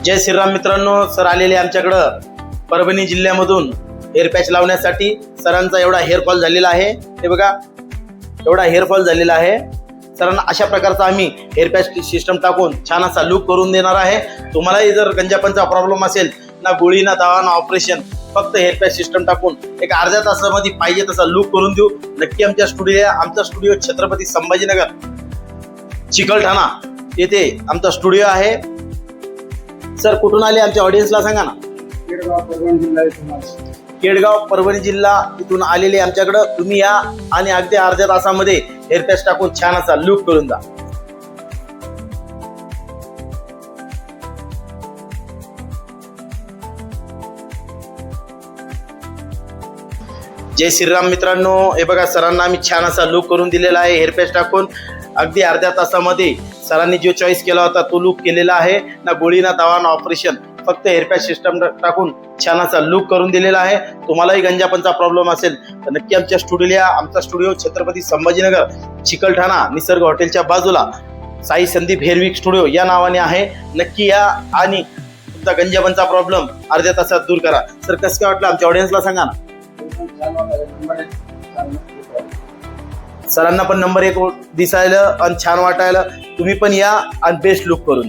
जय श्रीराम मित्रांनो, सर आलेले आमच्याकडं परभणी जिल्ह्यामधून हेअर पॅच लावण्यासाठी. सरांचा एवढा हेअरफॉल झालेला आहे, ते बघा एवढा हेअरफॉल झालेला आहे. सरांना अशा प्रकारचा आम्ही हेअर पॅच सिस्टम टाकून छान असा लुक करून देणार आहे. तुम्हालाही जर गंजापनचा प्रॉब्लेम असेल, ना गोळी ना दवा ना ऑपरेशन, फक्त हेअर पॅच सिस्टम टाकून एक अर्ध्या तासामध्ये पाहिजे तसा लुक करून देऊ. नक्की आमच्या आमचा स्टुडिओ छत्रपती संभाजीनगर चिकलठाणा येथे आमचा स्टुडिओ आहे. सर कुठून आले आमच्या ऑडियन्सला सांगा ना. केडगाव परभणी जिल्हा इथून आलेले आमच्याकडं. तुम्ही या आणि अगदी अर्ध्या तासामध्ये हेअर पॅच टाकून छान असा लुक करून द्या. जय श्रीराम मित्रांनो, हे बघा सरांना आम्ही छान असा लुक करून दिलेला आहे हेअर पॅच टाकून. अगदी अर्ध्या तासामध्ये सरांनी जो चॉईस केला होता तो लुक केलेला आहे. ना गोळी ना दवा ना ऑपरेशन, फक्त हेअर पॅच सिस्टम टाकून छान असा लुक करून दिलेला आहे. तुम्हालाही गंजापनचा प्रॉब्लेम असेल तर नक्की आमच्या स्टुडिओला. आमचा स्टुडिओ छत्रपती संभाजीनगर चिकलठाणा निसर्ग हॉटेलच्या बाजूला साई संदीप हेअरविक स्टुडिओ या नावाने आहे. नक्की या आणि तुमचा गंजापनचा प्रॉब्लेम अर्ध्या तासात दूर करा. सर कसं काय वाटलं आमच्या ऑडियन्सला सांगा ना. सरांना पण नंबर 1 दिसायला आणि छान वाटायला. तुम्ही पण या आणि बेस्ट लुक करून.